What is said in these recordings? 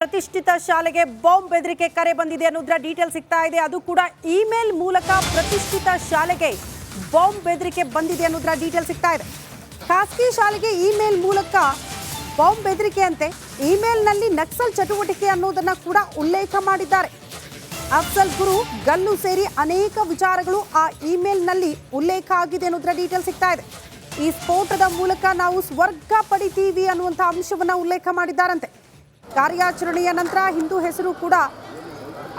ಪ್ರತಿಷ್ಠಿತ ಶಾಲೆಗೆ ಬಾಂಬ್ ಬೆದರಿಕೆ ಕರೆ ಬಂದಿದೆ ಅನ್ನೋದರ ಡೀಟೇಲ್ ಸಿಗ್ತಾ ಇದೆ. ಅದು ಕೂಡ ಇಮೇಲ್ ಮೂಲಕ ಪ್ರತಿಷ್ಠಿತ ಶಾಲೆಗೆ ಬಾಂಬ್ ಬೆದರಿಕೆ ಬಂದಿದೆ ಅನ್ನೋದರ ಡೀಟೇಲ್ ಸಿಗ್ತಾ ಇದೆ. ಖಾಸಗಿ ಶಾಲೆಗೆ ಇಮೇಲ್ ಮೂಲಕ ಬಾಂಬ್ ಬೆದರಿಕೆ ಅಂತೆ. ಇಮೇಲ್ನಲ್ಲಿ ನಕ್ಸಲ್ ಚಟುವಟಿಕೆ ಅನ್ನೋದನ್ನ ಕೂಡ ಉಲ್ಲೇಖ ಮಾಡಿದ್ದಾರೆ. ಅಫ್ಜಲ್ ಗುರು ಗಲ್ಲು ಸೇರಿ ಅನೇಕ ವಿಚಾರಗಳು ಆ ಇಮೇಲ್ನಲ್ಲಿ ಉಲ್ಲೇಖ ಆಗಿದೆ ಅನ್ನೋದರ ಡೀಟೇಲ್ ಸಿಗ್ತಾ ಇದೆ. ಈ ಸ್ಫೋಟದ ಮೂಲಕ ನಾವು ಸ್ವರ್ಗ ಪಡಿತೀವಿ ಅನ್ನುವಂಥ ಅಂಶವನ್ನ ಉಲ್ಲೇಖ ಮಾಡಿದ್ದಾರಂತೆ. ಕಾರ್ಯಾಚರಣೆಯ ನಂತರ ಹಿಂದೂ ಹೆಸರು ಕೂಡ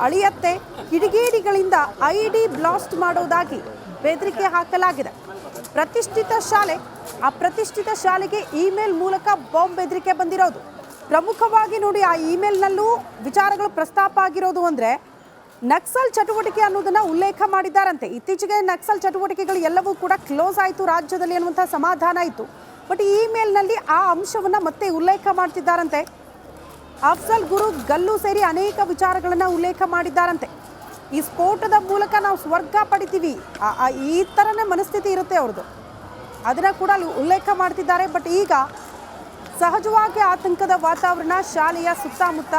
ಅಳಿಯತ್ತೆ, ಕಿಡಿಗೇಡಿಗಳಿಂದ ಐಡಿ ಬ್ಲಾಸ್ಟ್ ಮಾಡೋದಾಗಿ ಬೆದರಿಕೆ ಹಾಕಲಾಗಿದೆ. ಪ್ರತಿಷ್ಠಿತ ಶಾಲೆ, ಆ ಪ್ರತಿಷ್ಠಿತ ಶಾಲೆಗೆ ಇಮೇಲ್ ಮೂಲಕ ಬಾಂಬ್ ಬೆದರಿಕೆ ಬಂದಿರೋದು. ಪ್ರಮುಖವಾಗಿ ನೋಡಿ, ಆ ಇಮೇಲ್ನಲ್ಲೂ ವಿಚಾರಗಳು ಪ್ರಸ್ತಾಪ ಆಗಿರೋದು ಅಂದರೆ ನಕ್ಸಲ್ ಚಟುವಟಿಕೆ ಅನ್ನೋದನ್ನ ಉಲ್ಲೇಖ ಮಾಡಿದ್ದಾರಂತೆ. ಇತ್ತೀಚೆಗೆ ನಕ್ಸಲ್ ಚಟುವಟಿಕೆಗಳು ಎಲ್ಲವೂ ಕೂಡ ಕ್ಲೋಸ್ ಆಯಿತು ರಾಜ್ಯದಲ್ಲಿ ಅನ್ನುವಂಥ ಸಮಾಧಾನ ಇತ್ತು. ಬಟ್ ಈ ಇಮೇಲ್ನಲ್ಲಿ ಆ ಅಂಶವನ್ನು ಮತ್ತೆ ಉಲ್ಲೇಖ ಮಾಡ್ತಿದ್ದಾರಂತೆ. ಅಫ್ಜಲ್ ಗುರು ಗಲ್ಲು ಸೇರಿ ಅನೇಕ ವಿಚಾರಗಳನ್ನು ಉಲ್ಲೇಖ ಮಾಡಿದ್ದಾರಂತೆ. ಈ ಸ್ಫೋಟದ ಮೂಲಕ ನಾವು ಸ್ವರ್ಗ ಪಡಿತೀವಿ, ಈ ಥರನೇ ಮನಸ್ಥಿತಿ ಇರುತ್ತೆ ಅವ್ರದ್ದು, ಅದನ್ನು ಕೂಡ ಅಲ್ಲಿ ಉಲ್ಲೇಖ ಮಾಡ್ತಿದ್ದಾರೆ. ಬಟ್ ಈಗ ಸಹಜವಾಗಿ ಆತಂಕದ ವಾತಾವರಣ ಶಾಲೆಯ ಸುತ್ತಮುತ್ತ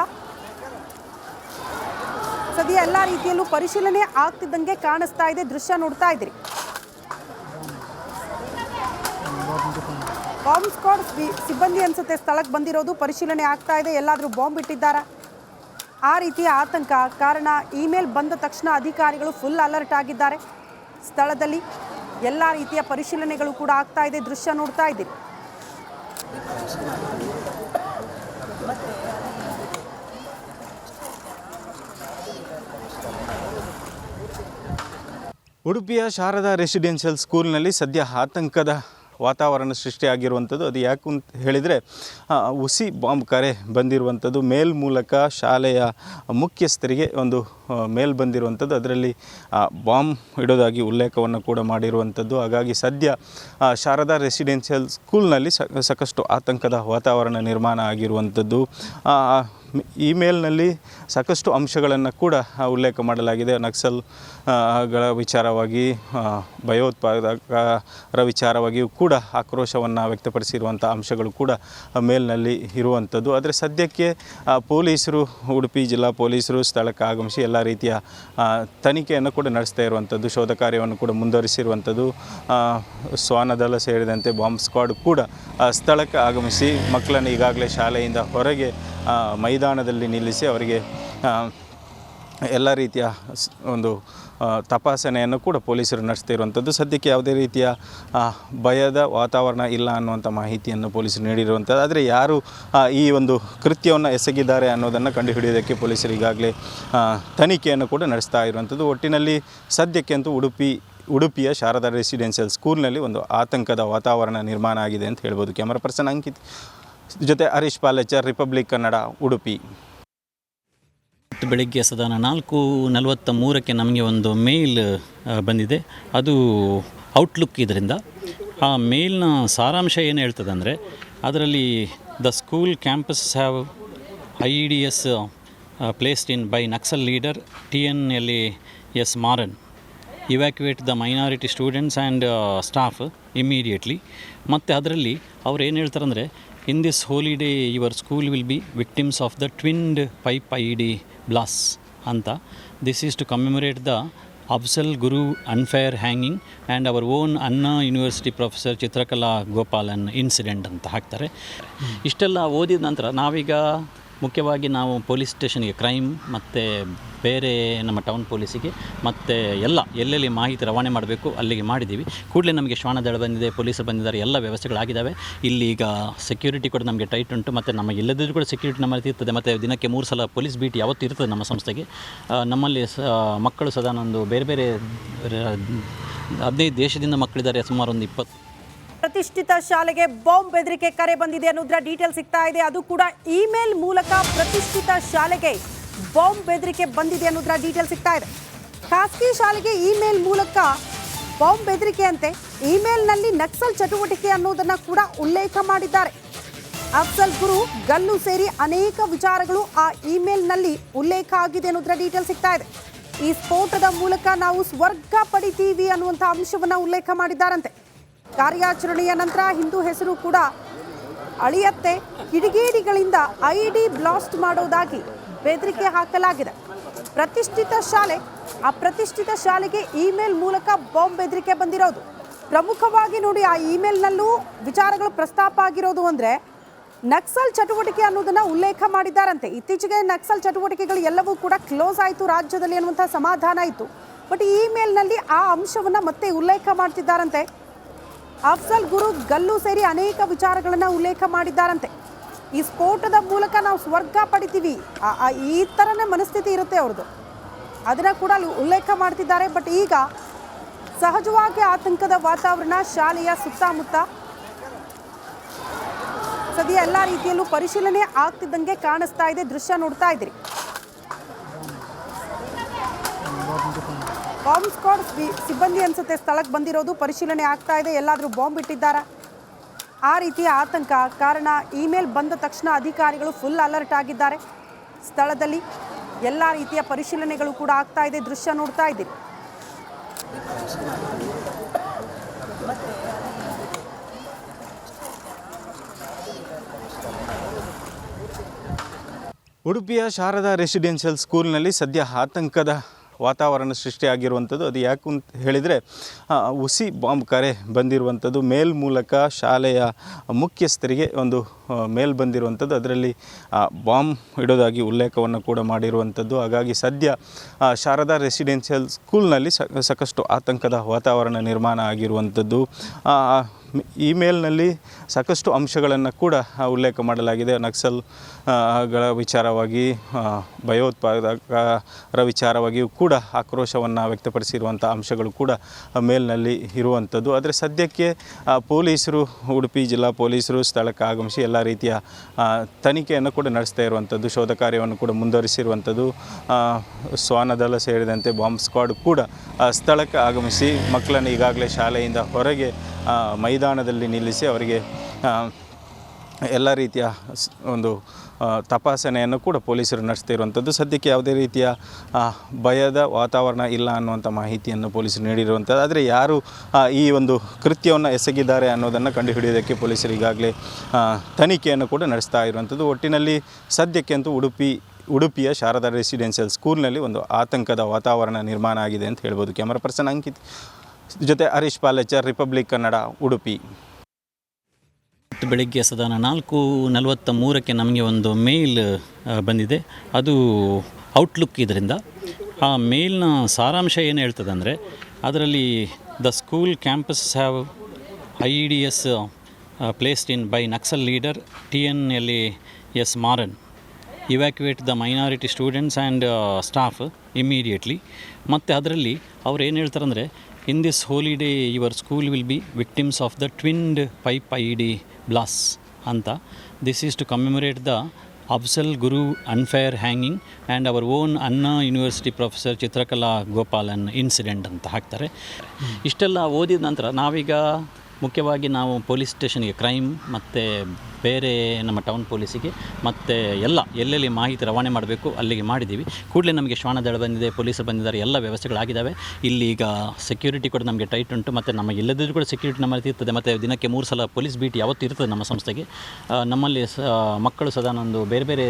ಸದ್ಯ ಎಲ್ಲ ರೀತಿಯಲ್ಲೂ ಪರಿಶೀಲನೆ ಆಗ್ತಿದ್ದಂಗೆ ಕಾಣಿಸ್ತಾ ಇದೆ. ದೃಶ್ಯ ನೋಡ್ತಾ ಇದ್ದೀರಿ. ಬಾಂಬ್ ಸ್ಕ್ವಾಡ್ ಸಿಬ್ಬಂದಿ ಅನ್ಸುತ್ತೆ ಸ್ಥಳಕ್ಕೆ ಬಂದಿರೋದು. ಪರಿಶೀಲನೆ ಆಗ್ತಾ ಇದೆ, ಎಲ್ಲಾದರೂ ಬಾಂಬ್ ಇಟ್ಟಿದ್ದಾರಾ ಆ ರೀತಿಯ ಆತಂಕ. ಕಾರಣ ಇಮೇಲ್ ಬಂದ ತಕ್ಷಣ ಅಧಿಕಾರಿಗಳು ಫುಲ್ ಅಲರ್ಟ್ ಆಗಿದ್ದಾರೆ. ಸ್ಥಳದಲ್ಲಿ ಎಲ್ಲ ರೀತಿಯ ಪರಿಶೀಲನೆಗಳು ಕೂಡ ಆಗ್ತಾ ಇದೆ. ದೃಶ್ಯ ನೋಡ್ತಾ ಇದ್ದೀರಿ. ಉಡುಪಿಯ ಶಾರದಾ ರೆಸಿಡೆನ್ಷಿಯಲ್ ಸ್ಕೂಲ್ನಲ್ಲಿ ಸದ್ಯ ಆತಂಕದ ವಾತಾವರಣ ಸೃಷ್ಟಿಯಾಗಿರುವಂಥದ್ದು. ಅದು ಯಾಕೆ ಅಂತ ಹೇಳಿದರೆ, ಹುಸಿ ಬಾಂಬ್ ಕರೆ ಬಂದಿರುವಂಥದ್ದು. ಮೇಲ್ ಮೂಲಕ ಶಾಲೆಯ ಮುಖ್ಯಸ್ಥರಿಗೆ ಒಂದು ಮೇಲ್ ಬಂದಿರುವಂಥದ್ದು. ಅದರಲ್ಲಿ ಬಾಂಬ್ ಇಡೋದಾಗಿ ಉಲ್ಲೇಖವನ್ನು ಕೂಡ ಮಾಡಿರುವಂಥದ್ದು. ಹಾಗಾಗಿ ಸದ್ಯ ಶಾರದಾ ರೆಸಿಡೆನ್ಷಿಯಲ್ ಸ್ಕೂಲ್ನಲ್ಲಿ ಸಾಕಷ್ಟು ಆತಂಕದ ವಾತಾವರಣ ನಿರ್ಮಾಣ ಆಗಿರುವಂಥದ್ದು. ಇಮೇಲ್ನಲ್ಲಿ ಸಾಕಷ್ಟು ಅಂಶಗಳನ್ನು ಕೂಡ ಉಲ್ಲೇಖ ಮಾಡಲಾಗಿದೆ. ನಕ್ಸಲ್ಗಳ ವಿಚಾರವಾಗಿ, ಭಯೋತ್ಪಾದಕರ ವಿಚಾರವಾಗಿಯೂ ಕೂಡ ಆಕ್ರೋಶವನ್ನು ವ್ಯಕ್ತಪಡಿಸಿರುವಂಥ ಅಂಶಗಳು ಕೂಡ ಮೇಲ್ನಲ್ಲಿ ಇರುವಂಥದ್ದು. ಆದರೆ ಸದ್ಯಕ್ಕೆ ಪೊಲೀಸರು, ಉಡುಪಿ ಜಿಲ್ಲಾ ಪೊಲೀಸರು ಸ್ಥಳಕ್ಕೆ ಆಗಮಿಸಿ ಎಲ್ಲ ರೀತಿಯ ತನಿಖೆಯನ್ನು ಕೂಡ ನಡೆಸ್ತಾ ಇರುವಂಥದ್ದು, ಶೋಧ ಕಾರ್ಯವನ್ನು ಕೂಡ ಮುಂದುವರಿಸಿರುವಂಥದ್ದು. ಶ್ವಾನದಳ ಸೇರಿದಂತೆ ಬಾಂಬ್ ಸ್ಕ್ವಾಡ್ ಕೂಡ ಸ್ಥಳಕ್ಕೆ ಆಗಮಿಸಿ ಮಕ್ಕಳನ್ನು ಈಗಾಗಲೇ ಶಾಲೆಯಿಂದ ಹೊರಗೆ ಮೈದಾನದಲ್ಲಿ ನಿಲ್ಲಿಸಿ ಅವರಿಗೆ ಎಲ್ಲ ರೀತಿಯ ಒಂದು ತಪಾಸಣೆಯನ್ನು ಕೂಡ ಪೊಲೀಸರು ನಡೆಸ್ತಾ ಇರುವಂಥದ್ದು. ಸದ್ಯಕ್ಕೆ ಯಾವುದೇ ರೀತಿಯ ಭಯದ ವಾತಾವರಣ ಇಲ್ಲ ಅನ್ನುವಂಥ ಮಾಹಿತಿಯನ್ನು ಪೊಲೀಸರು ನೀಡಿರುವಂಥದ್ದು. ಆದರೆ ಯಾರು ಈ ಒಂದು ಕೃತ್ಯವನ್ನು ಎಸಗಿದ್ದಾರೆ ಅನ್ನೋದನ್ನು ಕಂಡುಹಿಡಿಯೋದಕ್ಕೆ ಪೊಲೀಸರು ಈಗಾಗಲೇ ತನಿಖೆಯನ್ನು ಕೂಡ ನಡೆಸ್ತಾ ಇರುವಂಥದ್ದು. ಒಟ್ಟಿನಲ್ಲಿ ಸದ್ಯಕ್ಕೆ ಅಂತೂ ಉಡುಪಿಯ ಶಾರದಾ ರೆಸಿಡೆನ್ಷಿಯಲ್ ಸ್ಕೂಲ್ನಲ್ಲಿ ಒಂದು ಆತಂಕದ ವಾತಾವರಣ ನಿರ್ಮಾಣ ಆಗಿದೆ ಅಂತ ಹೇಳ್ಬೋದು. ಕ್ಯಾಮರಾ ಪರ್ಸನ್ ಅಂಕಿತ್ ಜೊತೆ ಹರೀಶ್ ಪಾಲೇಚರ್, ರಿಪಬ್ಲಿಕ್ ಕನ್ನಡ, ಉಡುಪಿ. ಬೆಳಗ್ಗೆ ಸಾಧಾರಣ 4:43 ನಮಗೆ ಒಂದು ಮೇಲ್ ಬಂದಿದೆ. ಅದು ಔಟ್ಲುಕ್. ಇದರಿಂದ ಆ ಮೇಲ್ನ ಸಾರಾಂಶ ಏನು ಹೇಳ್ತದೆ ಅಂದರೆ, ಅದರಲ್ಲಿ the school campus have IDS placed in by Naxal leader TNLA Maran, evacuate the minority students and staff immediately. ಮತ್ತು ಅದರಲ್ಲಿ ಅವ್ರು ಏನು ಹೇಳ್ತಾರೆ ಅಂದರೆ, in this holy day your school will be victims of the twinned pipe IED blast ಅಂತ. This is to commemorate the Afzal Guru unfair hanging and our own Anna university professor Chitrakala Gopalan incident ಅಂತ ಹಾಕ್ತಾರೆ. ಇಷ್ಟೆಲ್ಲ ಓದಿದ ನಂತರ ನಾವೀಗ ಮುಖ್ಯವಾಗಿ ನಾವು ಪೊಲೀಸ್ ಸ್ಟೇಷನ್ಗೆ, ಕ್ರೈಮ್ ಮತ್ತು ಬೇರೆ ನಮ್ಮ ಟೌನ್ ಪೊಲೀಸಿಗೆ ಮತ್ತು ಎಲ್ಲೆಲ್ಲಿ ಮಾಹಿತಿ ರವಾನೆ ಮಾಡಬೇಕು ಅಲ್ಲಿಗೆ ಮಾಡಿದ್ದೀವಿ. ಕೂಡಲೇ ನಮಗೆ ಶ್ವಾನದಳ ಬಂದಿದೆ, ಪೊಲೀಸರು ಬಂದಿದ್ದಾರೆ, ಎಲ್ಲ ವ್ಯವಸ್ಥೆಗಳಾಗಿದ್ದಾವೆ. ಇಲ್ಲಿ ಈಗ ಸೆಕ್ಯೂರಿಟಿ ಕೂಡ ನಮಗೆ ಟೈಟ್ ಉಂಟು. ಮತ್ತು ನಮಗೆ ಇಲ್ಲದಿದ್ದರೂ ಕೂಡ ಸೆಕ್ಯೂರಿಟಿ ನಮ್ಮಲ್ಲಿ ಇರ್ತದೆ. ಮತ್ತು ದಿನಕ್ಕೆ 3 ಸಲ ಪೊಲೀಸ್ ಬೀಟ್ ಯಾವತ್ತೂ ಇರ್ತದೆ ನಮ್ಮ ಸಂಸ್ಥೆಗೆ. ನಮ್ಮಲ್ಲಿ ಮಕ್ಕಳು ಸದಾ ಒಂದು ಬೇರೆ 15 ದೇಶದಿಂದ ಮಕ್ಕಳಿದ್ದಾರೆ, ಸುಮಾರು ಒಂದು 20. ಪ್ರತಿಷ್ಠಿತ ಶಾಲೆಗೆ ಬಾಂಬ್ ಬೆದರಿಕೆ ಕರೆ ಬಂದಿದೆ ಅನ್ನೋದರ ಡೀಟೇಲ್ ಸಿಗ್ತಾ ಇದೆ. ಅದು ಕೂಡ ಇಮೇಲ್ ಮೂಲಕ ಪ್ರತಿಷ್ಠಿತ ಶಾಲೆಗೆ ಬಾಂಬ್ ಬೆದರಿಕೆ ಬಂದಿದೆ ಅನ್ನೋದರ ಡೀಟೇಲ್ ಸಿಗ್ತಾ ಇದೆ. ಖಾಸಗಿ ಶಾಲೆಗೆ ಇಮೇಲ್ ಮೂಲಕ ಬಾಂಬ್ ಬೆದರಿಕೆ ಅಂತೆ. ಇಮೇಲ್ನಲ್ಲಿ ನಕ್ಸಲ್ ಚಟುವಟಿಕೆ ಅನ್ನೋದನ್ನ ಕೂಡ ಉಲ್ಲೇಖ ಮಾಡಿದ್ದಾರೆ. ಅಫ್ಜಲ್ ಗುರು ಗಲ್ಲು ಸೇರಿ ಅನೇಕ ವಿಚಾರಗಳು ಆ ಇಮೇಲ್ನಲ್ಲಿ ಉಲ್ಲೇಖ ಆಗಿದೆ ಅನ್ನೋದರ ಡೀಟೇಲ್ ಸಿಗ್ತಾ ಇದೆ. ಈ ಸ್ಫೋಟದ ಮೂಲಕ ನಾವು ಸ್ವರ್ಗ ಪಡಿತೀವಿ ಅನ್ನುವಂಥ ಅಂಶವನ್ನ ಉಲ್ಲೇಖ ಮಾಡಿದ್ದಾರಂತೆ. ಕಾರ್ಯಾಚರಣೆಯ ನಂತರ ಹಿಂದೂ ಹೆಸರು ಕೂಡ ಅಳಿಯತ್ತೆ, ಕಿಡಿಗೇಡಿಗಳಿಂದ ಐಡಿ ಬ್ಲಾಸ್ಟ್ ಮಾಡೋದಾಗಿ ಬೆದರಿಕೆ ಹಾಕಲಾಗಿದೆ. ಪ್ರತಿಷ್ಠಿತ ಶಾಲೆ, ಆ ಪ್ರತಿಷ್ಠಿತ ಶಾಲೆಗೆ ಇಮೇಲ್ ಮೂಲಕ ಬಾಂಬ್ ಬೆದರಿಕೆ ಬಂದಿರೋದು. ಪ್ರಮುಖವಾಗಿ ನೋಡಿ, ಆ ಇಮೇಲ್ನಲ್ಲೂ ವಿಚಾರಗಳು ಪ್ರಸ್ತಾಪ ಆಗಿರೋದು ಅಂದರೆ ನಕ್ಸಲ್ ಚಟುವಟಿಕೆ ಅನ್ನೋದನ್ನು ಉಲ್ಲೇಖ ಮಾಡಿದ್ದಾರಂತೆ. ಇತ್ತೀಚೆಗೆ ನಕ್ಸಲ್ ಚಟುವಟಿಕೆಗಳು ಎಲ್ಲವೂ ಕೂಡ ಕ್ಲೋಸ್ ಆಯಿತು ರಾಜ್ಯದಲ್ಲಿ ಅನ್ನುವಂಥ ಸಮಾಧಾನ ಇತ್ತು. ಬಟ್ ಈ ಇಮೇಲ್ನಲ್ಲಿ ಆ ಅಂಶವನ್ನು ಮತ್ತೆ ಉಲ್ಲೇಖ ಮಾಡ್ತಿದ್ದಾರಂತೆ. ಅಫ್ಜಲ್ ಗುರು ಗಲ್ಲು ಸೇರಿ ಅನೇಕ ವಿಚಾರಗಳನ್ನು ಉಲ್ಲೇಖ ಮಾಡಿದ್ದಾರಂತೆ. ಈ ಸ್ಫೋಟದ ಮೂಲಕ ನಾವು ಸ್ವರ್ಗ ಪಡಿತೀವಿ, ಈ ಥರನೇ ಮನಸ್ಥಿತಿ ಇರುತ್ತೆ ಅವ್ರದ್ದು. ಅದನ್ನು ಕೂಡ ಅಲ್ಲಿ ಉಲ್ಲೇಖ ಮಾಡ್ತಿದ್ದಾರೆ. ಬಟ್ ಈಗ ಸಹಜವಾಗಿ ಆತಂಕದ ವಾತಾವರಣ ಶಾಲೆಯ ಸುತ್ತಮುತ್ತ ಸದ್ಯ ಎಲ್ಲ ರೀತಿಯಲ್ಲೂ ಪರಿಶೀಲನೆ ಆಗ್ತಿದ್ದಂಗೆ ಕಾಣಿಸ್ತಾ ಇದೆ. ದೃಶ್ಯ ನೋಡ್ತಾ ಇದ್ದೀರಿ. ಬಾಂಬ್ ಸ್ಕ್ವಾಡ್ ಸಿಬ್ಬಂದಿ ಅನ್ಸುತ್ತೆ ಸ್ಥಳಕ್ಕೆ ಬಂದಿರೋದು. ಪರಿಶೀಲನೆ ಆಗ್ತಾ ಇದೆ. ಎಲ್ಲಾದರೂ ಬಾಂಬ್ ಇಟ್ಟಿದ್ದಾರಾ ಆ ರೀತಿಯ ಆತಂಕ. ಕಾರಣ ಇಮೇಲ್ ಬಂದ ತಕ್ಷಣ ಅಧಿಕಾರಿಗಳು ಫುಲ್ ಅಲರ್ಟ್ ಆಗಿದ್ದಾರೆ. ಸ್ಥಳದಲ್ಲಿ ಎಲ್ಲ ರೀತಿಯ ಪರಿಶೀಲನೆಗಳು ಕೂಡ ಆಗ್ತಾ ಇದೆ. ದೃಶ್ಯ ನೋಡ್ತಾ ಇದ್ದೀರಿ. ಉಡುಪಿಯ ಶಾರದಾ ರೆಸಿಡೆನ್ಷಿಯಲ್ ಸ್ಕೂಲ್ನಲ್ಲಿ ಸದ್ಯ ಆತಂಕದ ವಾತಾವರಣ ಸೃಷ್ಟಿಯಾಗಿರುವಂಥದ್ದು. ಅದು ಯಾಕೆ ಅಂತ ಹೇಳಿದರೆ, ಹುಸಿ ಬಾಂಬ್ ಕರೆ ಬಂದಿರುವಂಥದ್ದು. ಮೇಲ್ ಮೂಲಕ ಶಾಲೆಯ ಮುಖ್ಯಸ್ಥರಿಗೆ ಒಂದು ಮೇಲ್ ಬಂದಿರುವಂಥದ್ದು. ಅದರಲ್ಲಿ ಬಾಂಬ್ ಇಡೋದಾಗಿ ಉಲ್ಲೇಖವನ್ನು ಕೂಡ ಮಾಡಿರುವಂಥದ್ದು. ಹಾಗಾಗಿ ಸದ್ಯ ಶಾರದಾ ರೆಸಿಡೆನ್ಷಿಯಲ್ ಸ್ಕೂಲ್ನಲ್ಲಿ ಸಾಕಷ್ಟು ಆತಂಕದ ವಾತಾವರಣ ನಿರ್ಮಾಣ ಆಗಿರುವಂಥದ್ದು. ಇಮೇಲ್ನಲ್ಲಿ ಸಾಕಷ್ಟು ಅಂಶಗಳನ್ನು ಕೂಡ ಉಲ್ಲೇಖ ಮಾಡಲಾಗಿದೆ. ನಕ್ಸಲ್ಗಳ ವಿಚಾರವಾಗಿ, ಭಯೋತ್ಪಾದಕರ ವಿಚಾರವಾಗಿಯೂ ಕೂಡ ಆಕ್ರೋಶವನ್ನು ವ್ಯಕ್ತಪಡಿಸಿರುವಂಥ ಅಂಶಗಳು ಕೂಡ ಮೇಲ್ನಲ್ಲಿ ಇರುವಂಥದ್ದು. ಆದರೆ ಸದ್ಯಕ್ಕೆ ಪೊಲೀಸರು, ಉಡುಪಿ ಜಿಲ್ಲಾ ಪೊಲೀಸರು ಸ್ಥಳಕ್ಕೆ ಆಗಮಿಸಿ ಎಲ್ಲ ರೀತಿಯ ತನಿಖೆಯನ್ನು ಕೂಡ ನಡೆಸ್ತಾ ಇರುವಂಥದ್ದು. ಶೋಧ ಕಾರ್ಯವನ್ನು ಕೂಡ ಮುಂದುವರಿಸಿರುವಂಥದ್ದು. ಶ್ವಾನದಳ ಸೇರಿದಂತೆ ಬಾಂಬ್ ಸ್ಕ್ವಾಡ್ ಕೂಡ ಸ್ಥಳಕ್ಕೆ ಆಗಮಿಸಿ ಮಕ್ಕಳನ್ನು ಈಗಾಗಲೇ ಶಾಲೆಯಿಂದ ಹೊರಗೆ ಮೈದಾನದಲ್ಲಿ ನಿಲ್ಲಿಸಿ ಅವರಿಗೆ ಎಲ್ಲ ರೀತಿಯ ಒಂದು ತಪಾಸಣೆಯನ್ನು ಕೂಡ ಪೊಲೀಸರು ನಡೆಸ್ತಾ ಇರುವಂಥದ್ದು. ಸದ್ಯಕ್ಕೆ ಯಾವುದೇ ರೀತಿಯ ಭಯದ ವಾತಾವರಣ ಇಲ್ಲ ಅನ್ನುವಂಥ ಮಾಹಿತಿಯನ್ನು ಪೊಲೀಸರು ನೀಡಿರುವಂಥದ್ದು. ಆದರೆ ಯಾರು ಈ ಒಂದು ಕೃತ್ಯವನ್ನು ಎಸಗಿದ್ದಾರೆ ಅನ್ನೋದನ್ನು ಕಂಡುಹಿಡಿಯೋದಕ್ಕೆ ಪೊಲೀಸರು ಈಗಾಗಲೇ ತನಿಖೆಯನ್ನು ಕೂಡ ನಡೆಸ್ತಾ ಇರುವಂಥದ್ದು. ಒಟ್ಟಿನಲ್ಲಿ ಸದ್ಯಕ್ಕೆ ಅಂತೂ ಉಡುಪಿಯ ಶಾರದಾ ರೆಸಿಡೆನ್ಷಿಯಲ್ ಸ್ಕೂಲ್ನಲ್ಲಿ ಒಂದು ಆತಂಕದ ವಾತಾವರಣ ನಿರ್ಮಾಣ ಆಗಿದೆ ಅಂತ ಹೇಳ್ಬೋದು. ಕ್ಯಾಮರಾ ಪರ್ಸನ್ ಅಂಕಿತ್ ಜೊತೆ ಹರೀಶ್ ಪಾಲೇಚರ್, ರಿಪಬ್ಲಿಕ್ ಕನ್ನಡ, ಉಡುಪಿ. ಬೆಳಗ್ಗೆ ಸಾಧಾರಣ 4:43 ನಮಗೆ ಒಂದು ಮೇಲ್ ಬಂದಿದೆ. ಅದು ಔಟ್ಲುಕ್ ಇದರಿಂದ. ಆ ಮೇಲ್ನ ಸಾರಾಂಶ ಏನು ಹೇಳ್ತದೆ ಅಂದರೆ, ಅದರಲ್ಲಿ the school campus have IEDs placed in by Naxal leader TNLAS Maran, evacuate the minority students and staff immediately. ಮತ್ತು ಅದರಲ್ಲಿ ಅವ್ರು ಏನು ಹೇಳ್ತಾರೆ ಅಂದರೆ, in this holy day your school will be victims of the twinned pipe IED blast ಅಂತ. This is to commemorate the Afzal Guru unfair hanging and our own Anna university professor Chitrakala Gopalan incident ಅಂತ ಹಾಕ್ತಾರೆ. ಇಷ್ಟೆಲ್ಲ ಓದಿದ ನಂತರ ನಾವೀಗ ಮುಖ್ಯವಾಗಿ ನಾವು ಪೊಲೀಸ್ ಸ್ಟೇಷನ್ಗೆ, ಕ್ರೈಮ್ ಮತ್ತು ಬೇರೆ ನಮ್ಮ ಟೌನ್ ಪೊಲೀಸಿಗೆ ಮತ್ತು ಎಲ್ಲೆಲ್ಲಿ ಮಾಹಿತಿ ರವಾನೆ ಮಾಡಬೇಕು ಅಲ್ಲಿಗೆ ಮಾಡಿದ್ದೀವಿ. ಕೂಡಲೇ ನಮಗೆ ಶ್ವಾನದಳ ಬಂದಿದೆ, ಪೊಲೀಸರು ಬಂದಿದ್ದಾರೆ, ಎಲ್ಲ ವ್ಯವಸ್ಥೆಗಳಾಗಿದ್ದಾವೆ. ಇಲ್ಲಿ ಈಗ ಸೆಕ್ಯೂರಿಟಿ ಕೂಡ ನಮಗೆ ಟೈಟ್ ಉಂಟು. ಮತ್ತು ನಮಗೆ ಇಲ್ಲದಿದ್ದರೂ ಕೂಡ ಸೆಕ್ಯೂರಿಟಿ ನಮ್ಮಲ್ಲಿ ಇರ್ತದೆ. ಮತ್ತು ದಿನಕ್ಕೆ 3 ಸಲ ಪೊಲೀಸ್ ಭೇಟಿ ಯಾವತ್ತೂ ಇರ್ತದೆ ನಮ್ಮ ಸಂಸ್ಥೆಗೆ. ನಮ್ಮಲ್ಲಿ ಮಕ್ಕಳು ಸಾಧಾರಣ ಒಂದು ಬೇರೆ ಬೇರೆ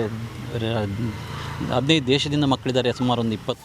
15 ದೇಶದಿಂದ ಮಕ್ಕಳಿದ್ದಾರೆ. ಸುಮಾರು ಒಂದು 20